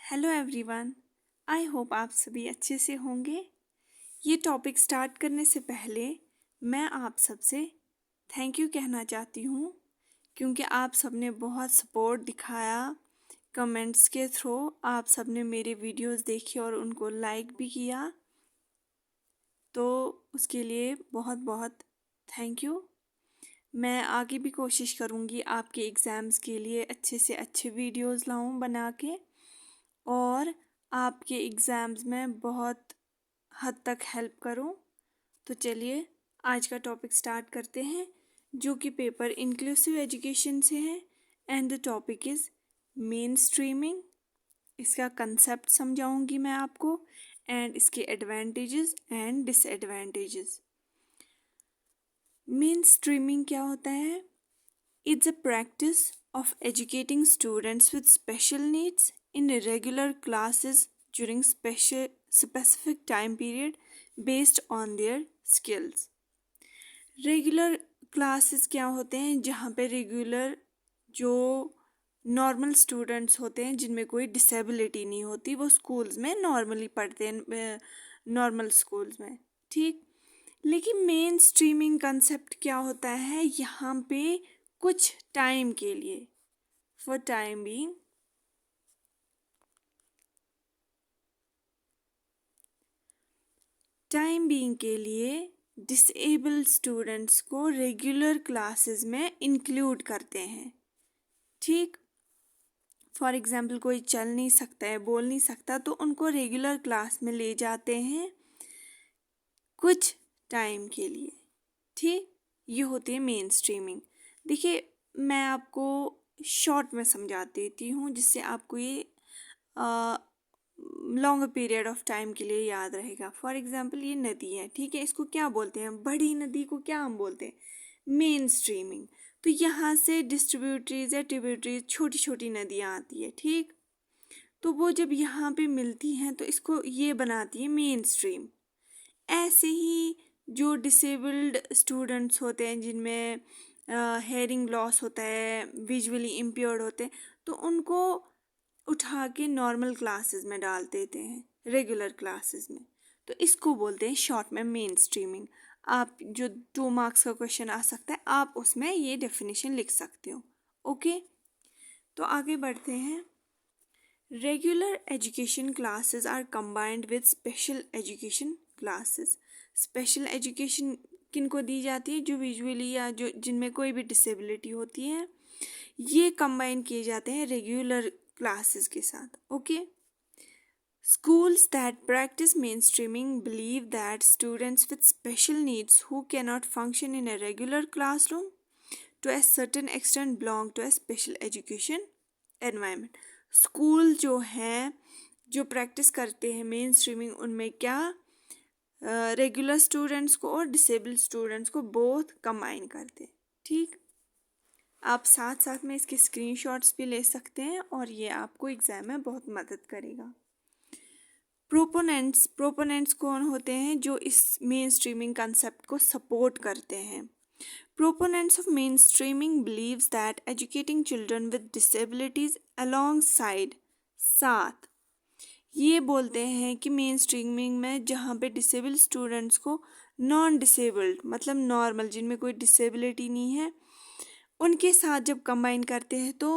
Hello everyone. I hope आप सभी अच्छे से होंगे। ये टॉपिक स्टार्ट करने से पहले मैं आप सबसे थैंक यू कहना चाहती हूँ, क्योंकि आप सबने बहुत सपोर्ट दिखाया। कमेंट्स के थ्रू आप सबने मेरे वीडियोस देखे और उनको लाइक भी किया, तो उसके लिए बहुत बहुत थैंक यू। मैं आगे भी कोशिश करूँगी आपके एग्ज़ाम्स के लिए अच्छे से अच्छे वीडियोस लाऊं बना के, और आपके एग्ज़ाम्स में बहुत हद तक हेल्प करूं। तो चलिए आज का टॉपिक स्टार्ट करते हैं, जो कि पेपर इंक्लूसिव एजुकेशन से है। And the topic is main streaming. इसका कंसेप्ट समझाऊंगी मैं आपको, एंड इसके advantages and disadvantages. Main streaming क्या होता है? It's a practice of educating students with special needs in regular classes during specific time period based on their skills. Regular classes क्या होते हैं? जहाँ पे रेगुलर जो नॉर्मल स्टूडेंट्स होते हैं जिनमें कोई डिसेबिलिटी नहीं होती, वो स्कूल्स में नॉर्मली पढ़ते हैं, नॉर्मल स्कूल्स में, ठीक। लेकिन मेन स्ट्रीमिंग कंसेप्ट क्या होता है? यहाँ पे कुछ टाइम के लिए, फॉर टाइम बीइंग, के लिए डिसेबल्ड स्टूडेंट्स को रेगुलर क्लासेस में इंक्लूड करते हैं, ठीक। फॉर एग्जाम्पल कोई चल नहीं सकता है, बोल नहीं सकता, तो उनको रेगुलर क्लास में ले जाते हैं कुछ टाइम के लिए, ठीक। ये होती है मेन स्ट्रीमिंग। देखिए, मैं आपको शॉर्ट में समझा देती हूँ जिससे आपको ये लॉन्ग पीरियड ऑफ टाइम के लिए याद रहेगा। फॉर एग्जाम्पल ये नदी है, ठीक है। इसको क्या बोलते हैं? बड़ी नदी को क्या हम बोलते हैं? Main streaming. तो यहाँ से डिस्ट्रीब्यूटरीज या ट्रिब्यूटरीज, छोटी छोटी नदियाँ आती है, ठीक। तो वो जब यहाँ पे मिलती हैं तो इसको ये बनाती है मेन स्ट्रीम। ऐसे ही जो डिसेबल्ड स्टूडेंट्स होते हैं जिनमें हेयरिंग लॉस होता है, विजुअली इम्पेयर्ड होते हैं, तो उनको उठा के नॉर्मल क्लासेस में डाल देते हैं, रेगुलर क्लासेस में। तो इसको बोलते हैं शॉर्ट में मेन स्ट्रीमिंग। आप जो 2 मार्क्स का क्वेश्चन आ सकता है, आप उसमें ये डेफिनेशन लिख सकते हो, ओके। तो आगे बढ़ते हैं। Regular education classes are combined with special education classes. Special education किनको दी जाती है? जो विजुअली या जो जिनमें कोई भी डिसेबिलिटी होती है, ये कंबाइन किए जाते हैं रेगुलर क्लासेस के साथ, okay. Schools that practice mainstreaming believe that students with special needs who cannot function in a regular classroom to a certain extent belong to a special education environment. School जो हैं, जो practice करते हैं main streaming, उनमें क्या regular students को और disabled students को बोथ कंबाइन करते हैं, ठीक। आप साथ साथ में इसके स्क्रीनशॉट्स भी ले सकते हैं और ये आपको एग्जाम में बहुत मदद करेगा। प्रोपोनेंट्स कौन होते हैं? जो इस मेन स्ट्रीमिंग कंसेप्ट को सपोर्ट करते हैं। Proponents of mainstreaming believes that educating children with disabilities alongside, साथ, ये बोलते हैं कि मेन स्ट्रीमिंग में जहाँ पे डिसेबल्ड स्टूडेंट्स को नॉन डिसेबल्ड, मतलब नॉर्मल, जिनमें कोई डिसेबिलिटी नहीं है, उनके साथ जब कंबाइन करते हैं तो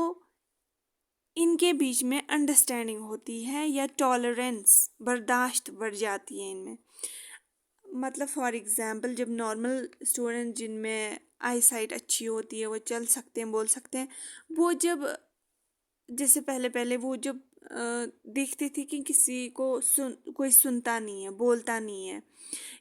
इनके बीच में अंडरस्टैंडिंग होती है या टॉलरेंस, बर्दाश्त बढ़ जाती है इनमें। मतलब फॉर एग्जांपल जब नॉर्मल स्टूडेंट जिनमें आई साइट अच्छी होती है, वो चल सकते हैं, बोल सकते हैं, वो जब जैसे पहले पहले वो जब देखते थे कि किसी को कोई सुनता नहीं है, बोलता नहीं है,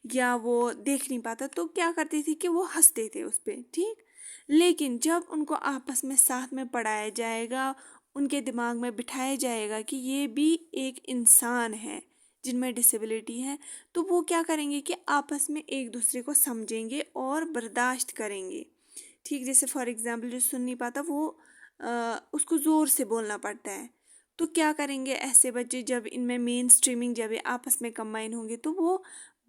या वो देख नहीं पाता, तो क्या करते थे कि वो हंसते थे उस पर, ठीक। लेकिन जब उनको आपस में साथ में पढ़ाया जाएगा, उनके दिमाग में बिठाया जाएगा कि ये भी एक इंसान है जिनमें डिसेबिलिटी है, तो वो क्या करेंगे कि आपस में एक दूसरे को समझेंगे और बर्दाश्त करेंगे, ठीक। जैसे फॉर एग्जांपल जो सुन नहीं पाता, वो उसको ज़ोर से बोलना पड़ता है, तो क्या करेंगे ऐसे बच्चे? जब इनमें मेन स्ट्रीमिंग जब ये आपस में कंबाइन होंगे तो वो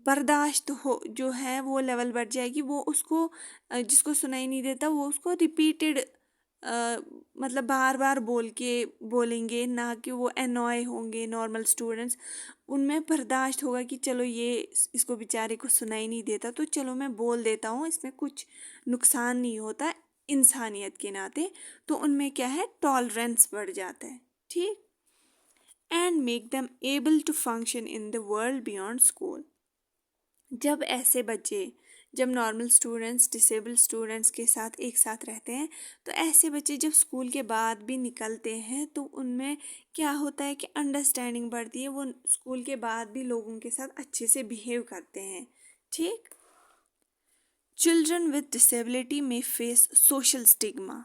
बर्दाश्त हो जो है वो लेवल बढ़ जाएगी। वो उसको जिसको सुनाई नहीं देता वो उसको रिपीटेड मतलब बार बार बोलेंगे ना, कि वो एनॉय होंगे नॉर्मल स्टूडेंट्स। उनमें बर्दाश्त होगा कि चलो ये इसको बेचारे को सुनाई नहीं देता, तो चलो मैं बोल देता हूँ, इसमें कुछ नुकसान नहीं होता इंसानियत के नाते। तो उनमें क्या है, टॉलरेंस बढ़ जाता है, ठीक। And make them able to function in the world beyond school. जब ऐसे बच्चे, जब नॉर्मल स्टूडेंट्स डिसेबल स्टूडेंट्स के साथ एक साथ रहते हैं, तो ऐसे बच्चे जब स्कूल के बाद भी निकलते हैं तो उनमें क्या होता है कि अंडरस्टैंडिंग बढ़ती है, वो स्कूल के बाद भी लोगों के साथ अच्छे से बिहेव करते हैं, ठीक। Children with disability may face social stigma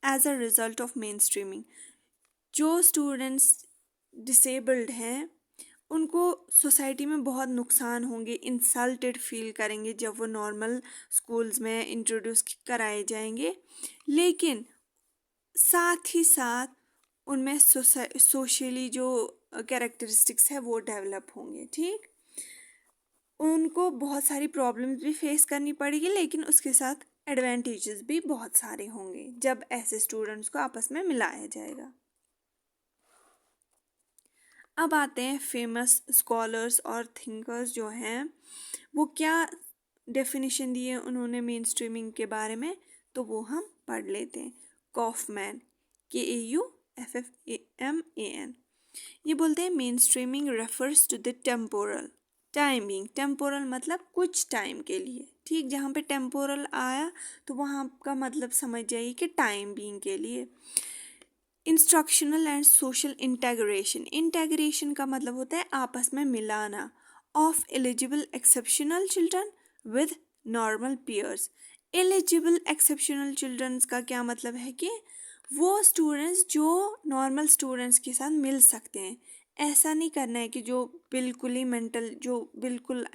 as a result of mainstreaming. जो स्टूडेंट्स डिसेबल्ड हैं उनको सोसाइटी में बहुत नुकसान होंगे, इंसल्टेड फील करेंगे जब वो नॉर्मल स्कूल्स में इंट्रोड्यूस कराए जाएंगे। लेकिन साथ ही साथ उनमें सोशली जो कैरेक्टरिस्टिक्स है वो डेवलप होंगे, ठीक। उनको बहुत सारी प्रॉब्लम्स भी फेस करनी पड़ेगी, लेकिन उसके साथ एडवांटेजेस भी बहुत सारे होंगे जब ऐसे स्टूडेंट्स को आपस में मिलाया जाएगा। अब आते हैं फेमस स्कॉलर्स और थिंकर्स जो हैं, वो क्या डेफिनेशन दी है उन्होंने मेन स्ट्रीमिंग के बारे में, तो वो हम पढ़ लेते हैं। कॉफमैन, KAUFFAMAN, ये बोलते हैं mainstreaming refers to the temporal timing. Temporal मतलब कुछ टाइम के लिए, ठीक। जहाँ पे टेम्पोरल आया तो वहाँ का मतलब समझ जाइए कि टाइम बीइंग के लिए। Instructional and social integration, integration का मतलब होता है आपस में मिलाना, of eligible exceptional children with normal peers. Eligible exceptional childrens का क्या मतलब है कि वो स्टूडेंट्स जो नॉर्मल स्टूडेंट्स के साथ मिल सकते हैं। ऐसा नहीं करना है कि जो बिल्कुल ही मेंटल, जो बिल्कुल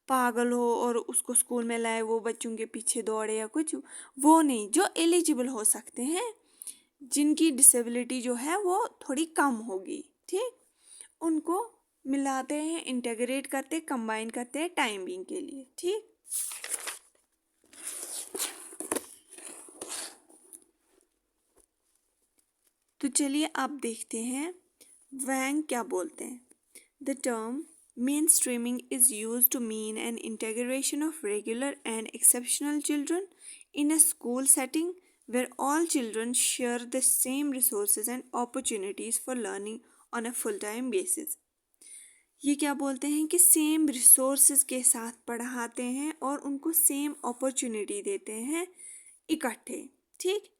पागल हो और उसको स्कूल में लाए, वो बच्चों के पीछे दौड़े या कुछ, वो नहीं। जो एलिजिबल हो सकते हैं, जिनकी डिसेबिलिटी जो है वो थोड़ी कम होगी, ठीक, उनको मिलाते हैं, इंटेग्रेट करते, कंबाइन करते हैं टाइम बीइंग के लिए, ठीक। तो चलिए आप देखते हैं वैंग क्या बोलते हैं। The term mainstreaming is use to mean an integration of regular and exceptional children in a school setting where all children share the same resources and opportunities for learning on a full-time basis। ये क्या बोलते हैं कि same resources के साथ पढ़ाते हैं और उनको सेम अपॉर्चुनिटी देते हैं इकट्ठे, ठीक।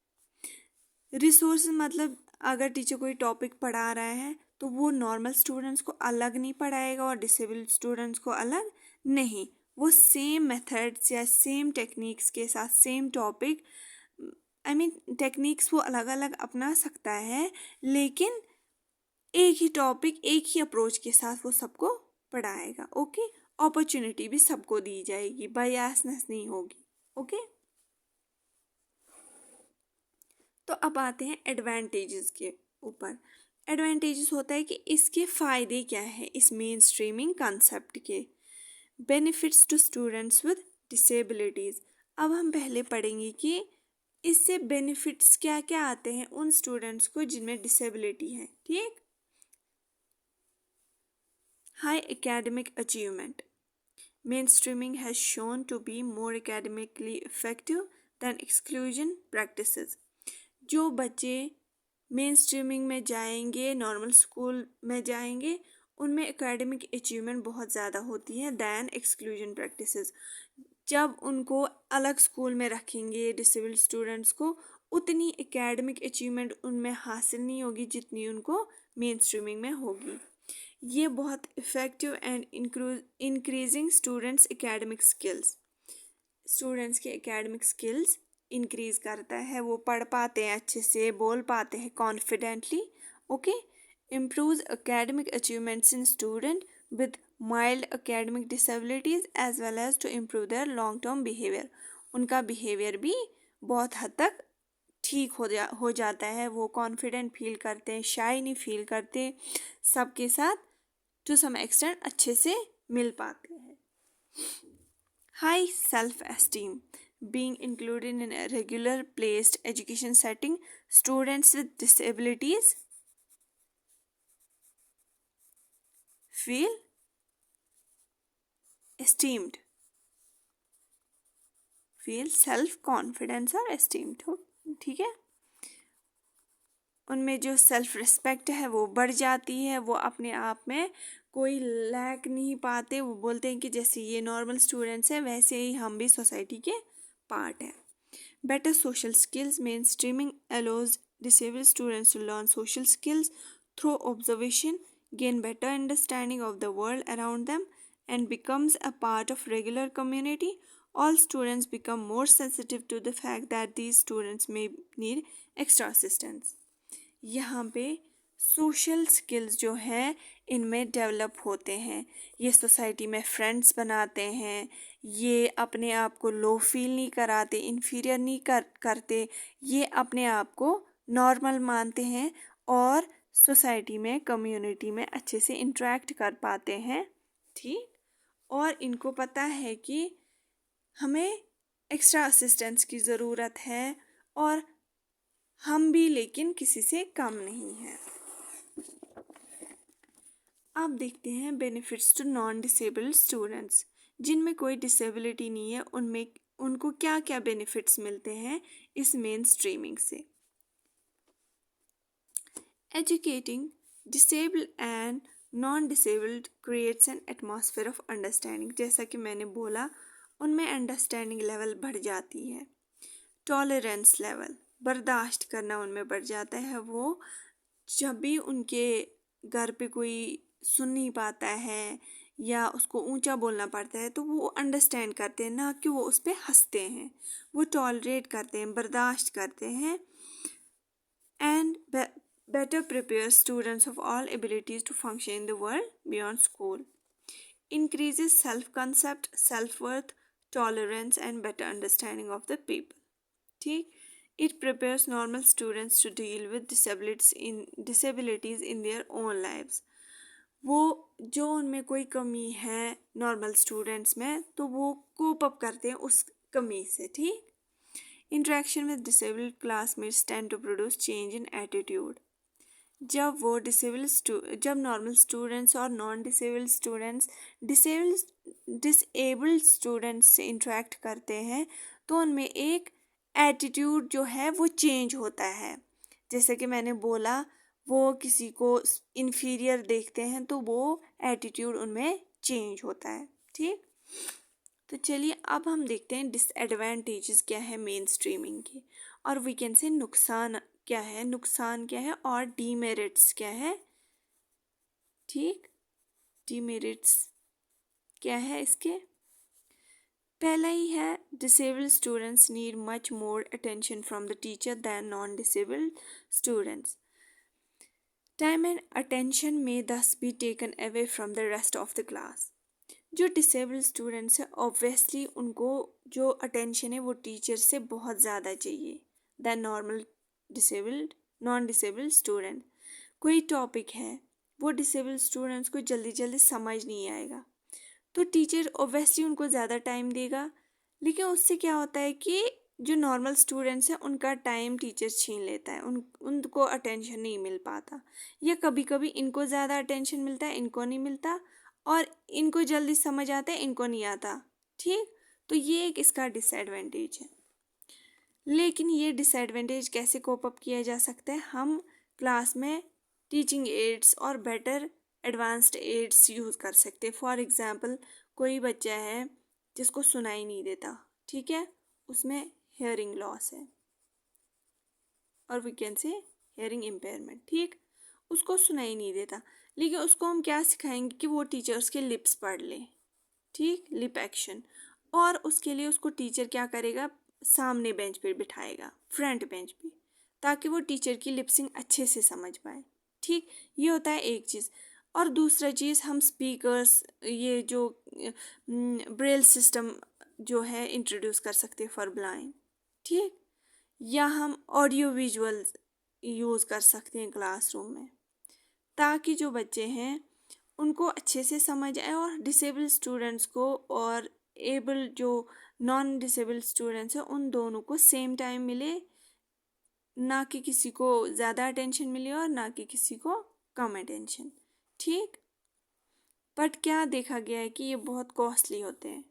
रिसोर्स मतलब अगर टीचर कोई टॉपिक पढ़ा रहा है तो वो नॉर्मल स्टूडेंट्स को अलग नहीं पढ़ाएगा और डिसेबल स्टूडेंट्स को अलग नहीं, वो सेम मेथड्स या सेम टेक्निक्स के साथ सेम टॉपिक, टेक्निक्स वो अलग अलग अपना सकता है, लेकिन एक ही टॉपिक एक ही अप्रोच के साथ वो सबको पढ़ाएगा, ओके। अपॉर्चुनिटी भी सबको दी जाएगी, बायसनेस नहीं होगी, ओके। तो अब आते हैं एडवांटेजेस के ऊपर। एडवांटेजेस होता है कि इसके फ़ायदे क्या है इस मेन स्ट्रीमिंग कंसेप्ट के। Benefits to students with disabilities. अब हम पहले पढ़ेंगे कि इससे बेनिफिट्स क्या क्या आते हैं उन स्टूडेंट्स को जिनमें डिसेबिलिटी है, ठीक। High academic achievement. Mainstreaming has shown to be more academically effective than exclusion practices। जो बच्चे मेन स्ट्रीमिंग में जाएंगे, नॉर्मल स्कूल में जाएंगे, उनमें एकेडमिक अचीवमेंट बहुत ज़्यादा होती है दैन एक्सक्लूजन प्रैक्टिसेस। जब उनको अलग स्कूल में रखेंगे डिसेबल स्टूडेंट्स को, उतनी एकेडमिक अचीवमेंट उनमें हासिल नहीं होगी जितनी उनको मेन स्ट्रीमिंग में होगी। ये बहुत effective and increasing students academic skills, students के एकेडमिक स्किल्स इंक्रीज करता है, वो पढ़ पाते हैं अच्छे से, बोल पाते हैं confidently, okay. Improves academic achievements in student with mild academic disabilities as well as to improve their long term behavior. उनका बिहेवियर भी बहुत हद तक ठीक हो जाता है, वो कॉन्फिडेंट फील करते हैं, शाई नहीं फील करते, सबके साथ टू सम एक्सटेंट अच्छे से मिल पाते हैं। High self esteem. being included in a regular placed education setting, students with disabilities feel esteemed, feel self confidence और esteemed हो, ठीक है। उनमें जो सेल्फ रिस्पेक्ट है वो बढ़ जाती है, वो अपने आप में कोई लैक नहीं पाते, वो बोलते हैं कि जैसे ये नॉर्मल स्टूडेंट्स हैं वैसे ही हम भी सोसाइटी के पार्ट हैं। Better social skills, main streaming allows disabled students to learn social skills through observation, gain better understanding of the world around them, and becomes a part of regular community. All students become more sensitive to the fact that these students may need extra assistance. यहाँ पे social skills जो है इनमें develop होते हैं, ये society में friends बनाते हैं, ये अपने आप को लो फील नहीं कराते, इन्फीरियर नहीं करते, ये अपने आप को नॉर्मल मानते हैं और सोसाइटी में कम्युनिटी में अच्छे से इंटरेक्ट कर पाते हैं, ठीक। और इनको पता है कि हमें एक्स्ट्रा असिस्टेंस की ज़रूरत है और हम भी लेकिन किसी से कम नहीं हैं। अब देखते हैं benefits to non disabled students, जिनमें कोई डिसेबिलिटी नहीं है उनमें उनको क्या क्या बेनिफिट्स मिलते हैं इस मेन स्ट्रीमिंग से। Educating disabled and non disabled creates an atmosphere of understanding, जैसा कि मैंने बोला उनमें अंडरस्टैंडिंग लेवल बढ़ जाती है। टॉलरेंस लेवल, बर्दाश्त करना उनमें बढ़ जाता है। वो जब भी उनके घर पे कोई सुन नहीं पाता है या उसको ऊंचा बोलना पड़ता है तो वो अंडरस्टैंड करते हैं, ना कि वो उस पर हंसते हैं, वो टॉलरेट करते हैं, बर्दाश्त करते हैं। And better prepares students of all abilities to function in the world beyond school. Increases self-concept, self-worth, tolerance and better understanding of the people. ठीक, it prepares normal students to deal with disabilities in their own lives. वो जो उनमें कोई कमी है normal students में तो वो कोप अप करते हैं उस कमी से, ठीक। Interaction with disabled classmates tend to produce change in attitude. जब वो जब नॉर्मल स्टूडेंट्स और नॉन डिसेबल्ड स्टूडेंट्स से इंटरेक्ट करते हैं तो उनमें एक एटीट्यूड जो है वो चेंज होता है। जैसे कि मैंने बोला वो किसी को इन्फीरियर देखते हैं तो वो एटीट्यूड उनमें चेंज होता है, ठीक। तो चलिए अब हम देखते हैं डिसएडवांटेजेस क्या है मेन स्ट्रीमिंग के, और वी कैन से नुकसान क्या है और डीमेरिट्स क्या है, ठीक। डीमेरिट्स क्या है इसके, पहला ही है disabled students need much more attention from the teacher than non disabled students. Time and attention में thus be taken away from the rest of the class. जो डिसेबल्ड स्टूडेंट्स हैं ऑब्वियसली उनको जो अटेंशन है वो टीचर से बहुत ज़्यादा चाहिए दैन नॉन डिसेबल्ड स्टूडेंट। कोई टॉपिक है वो डिसेबल्ड स्टूडेंट्स को जल्दी जल्दी समझ नहीं आएगा तो टीचर ऑब्वियसली उनको ज़्यादा टाइम देगा, लेकिन उससे क्या होता है कि जो नॉर्मल स्टूडेंट्स हैं उनका टाइम टीचर छीन लेता है, उनको अटेंशन नहीं मिल पाता, या कभी कभी इनको ज़्यादा अटेंशन मिलता है इनको नहीं मिलता, और इनको जल्दी समझ आता है इनको नहीं आता, ठीक। तो ये एक इसका डिसएडवांटेज है। लेकिन ये डिसएडवांटेज कैसे कोप अप किया जा सकता है, हम क्लास में टीचिंग एड्स और बेटर एडवांस्ड एड्स यूज़ कर सकते हैं। फॉर एग्जांपल कोई बच्चा है जिसको सुनाई नहीं देता, ठीक है, उसमें हेयरिंग लॉस है और we can say hearing impairment, ठीक। उसको सुनाई नहीं देता, लेकिन उसको हम क्या सिखाएंगे कि वो टीचर्स के लिप्स पढ़ ले, ठीक, लिप एक्शन। और उसके लिए उसको टीचर क्या करेगा, सामने बेंच पे बिठाएगा, फ्रंट बेंच पे, ताकि वो टीचर की लिपसिंग अच्छे से समझ पाए, ठीक। ये होता है एक चीज़। और दूसरा चीज़ हम स्पीकर्स, ये जो ब्रेल सिस्टम जो है इंट्रोड्यूस कर सकते हैं फॉर ब्लाइंड, ठीक। या हम ऑडियो विजुअल यूज़ कर सकते हैं क्लासरूम में, ताकि जो बच्चे हैं उनको अच्छे से समझ आए और डिसेबल्ड स्टूडेंट्स को और एबल जो नॉन डिसेबल्ड स्टूडेंट्स हैं उन दोनों को सेम टाइम मिले, ना कि किसी को ज़्यादा अटेंशन मिले और ना कि किसी को कम अटेंशन। ठीक, बट क्या देखा गया है कि ये बहुत कॉस्टली होते हैं।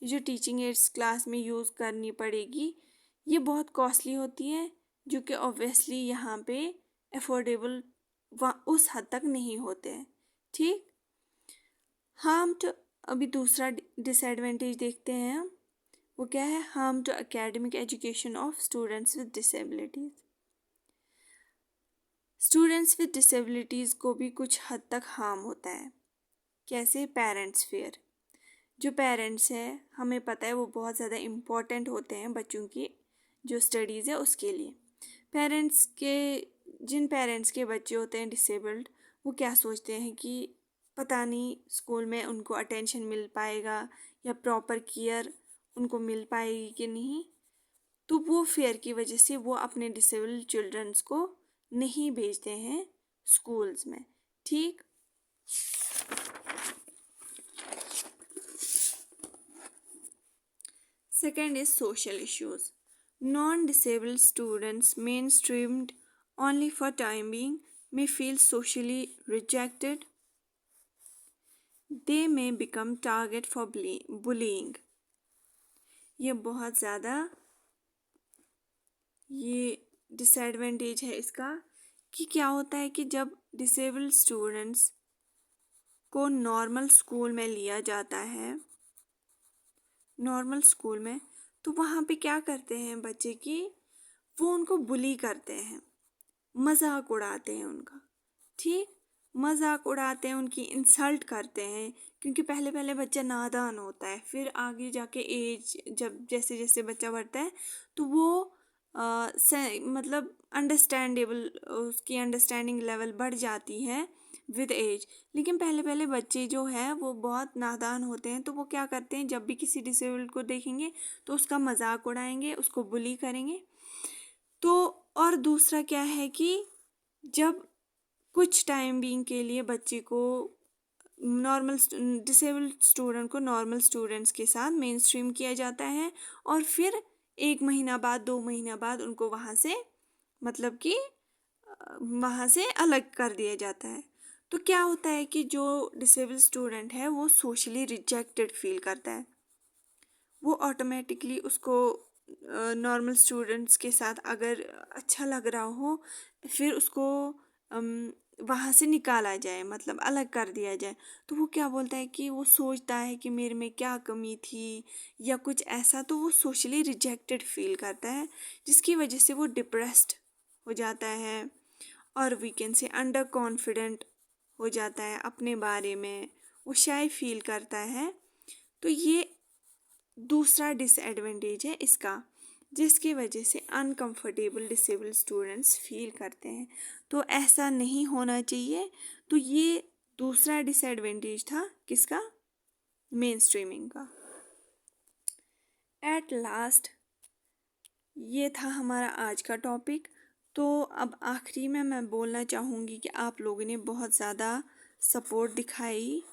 ये जो टीचिंग एड्स क्लास में यूज़ करनी पड़ेगी ये बहुत कॉस्टली होती है, जो कि ऑब्वियसली यहाँ पे अफोर्डेबल उस हद तक नहीं होते हैं। ठीक, हार्म टू, अभी दूसरा डिसएडवांटेज देखते हैं हम, वो क्या है? Harm to academic education of students with disabilities. Students with disabilities को भी कुछ हद तक हार्म होता है। कैसे? Parents fair. जो पेरेंट्स हैं हमें पता है वो बहुत ज़्यादा इम्पोर्टेंट होते हैं बच्चों की जो स्टडीज़ है उसके लिए। पेरेंट्स के, जिन पेरेंट्स के बच्चे होते हैं डिसेबल्ड, वो क्या सोचते हैं कि पता नहीं स्कूल में उनको अटेंशन मिल पाएगा या प्रॉपर केयर उनको मिल पाएगी कि नहीं। तो वो फेयर की वजह से वो अपने डिसेबल्ड चिल्ड्रंस को नहीं भेजते हैं स्कूल्स में। ठीक, second is social issues. Non-disabled students mainstreamed only for time being may feel socially rejected. They may become target for bullying. ये बहुत ज़्यादा ये डिसएडवांटेज है इसका कि क्या होता है कि जब डिसेबल्ड स्टूडेंट्स को नॉर्मल स्कूल में लिया जाता है, नॉर्मल स्कूल में, तो वहाँ पे क्या करते हैं बच्चे की, वो उनको बुली करते हैं, मजाक उड़ाते हैं उनका। ठीक, मजाक उड़ाते हैं, उनकी इंसल्ट करते हैं, क्योंकि पहले पहले बच्चा नादान होता है, फिर आगे जाके एज जब जैसे जैसे बच्चा बढ़ता है तो वो मतलब अंडरस्टैंडेबल, उसकी अंडरस्टैंडिंग लेवल बढ़ जाती है विद एज। लेकिन पहले पहले बच्चे जो है वो बहुत नादान होते हैं, तो वो क्या करते हैं, जब भी किसी डिसेबल्ड को देखेंगे तो उसका मजाक उड़ाएंगे, उसको बुली करेंगे। तो और दूसरा क्या है कि जब कुछ टाइम बीइंग के लिए बच्चे को नॉर्मल डिसेबल्ड स्टूडेंट को नॉर्मल स्टूडेंट्स के साथ मेन स्ट्रीम किया जाता है और फिर 1 महीना बाद 2 महीना बाद उनको वहाँ से मतलब कि वहाँ से अलग कर दिया जाता है। तो क्या होता है कि जो डिसेबल्ड स्टूडेंट है वो सोशली रिजेक्टेड फील करता है, वो ऑटोमेटिकली उसको नॉर्मल स्टूडेंट्स के साथ अगर अच्छा लग रहा हो फिर उसको वहाँ से निकाला जाए, मतलब अलग कर दिया जाए, तो वो क्या बोलता है कि वो सोचता है कि मेरे में क्या कमी थी या कुछ ऐसा, तो वो सोशली रिजेक्टेड फील करता है, जिसकी वजह से वो डिप्रेस्ड हो जाता है और we can say under confident हो जाता है अपने बारे में, वो शाय फील करता है। तो ये दूसरा डिसएडवांटेज है इसका, जिसकी वजह से अनकंफर्टेबल डिसेबल्ड स्टूडेंट्स फील करते हैं। तो ऐसा नहीं होना चाहिए। तो ये दूसरा डिसएडवांटेज था किसका? मेन स्ट्रीमिंग का। एट लास्ट ये था हमारा आज का टॉपिक। तो अब आखिरी में मैं बोलना चाहूँगी कि आप लोगों ने बहुत ज़्यादा सपोर्ट दिखाई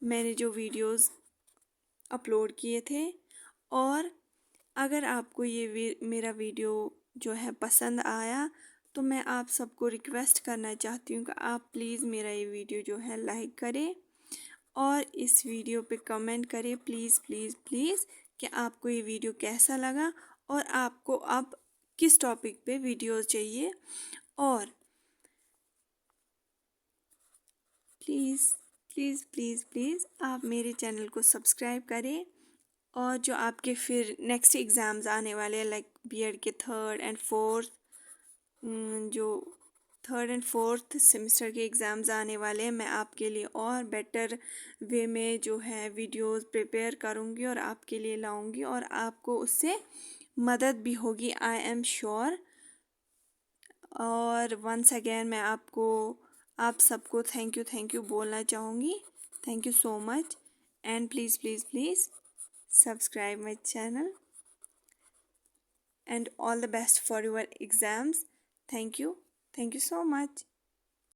मैंने जो वीडियोस अपलोड किए थे, और अगर आपको ये मेरा वीडियो जो है पसंद आया तो मैं आप सबको रिक्वेस्ट करना चाहती हूँ कि आप प्लीज़ मेरा ये वीडियो जो है लाइक करें और इस वीडियो पे कमेंट करें प्लीज़ प्लीज़ प्लीज़ कि आपको ये वीडियो कैसा लगा और आपको अब किस टॉपिक पे वीडियोस चाहिए। और प्लीज़ प्लीज़ प्लीज़ प्लीज़ आप मेरे चैनल को सब्सक्राइब करें, और जो आपके फिर नेक्स्ट एग्ज़ाम्स आने वाले हैं लाइक बीएड के थर्ड एंड फोर्थ सेमेस्टर के एग्ज़ाम्स आने वाले हैं, मैं आपके लिए और बेटर वे में जो है वीडियोस प्रिपेयर करूँगी और आपके लिए लाऊंगी और आपको उससे मदद भी होगी, आई एम श्योर। और वंस अगेन मैं आप सबको थैंक यू बोलना चाहूँगी। Thank you so much and please please please subscribe my channel and all the best for your exams. Thank you so much.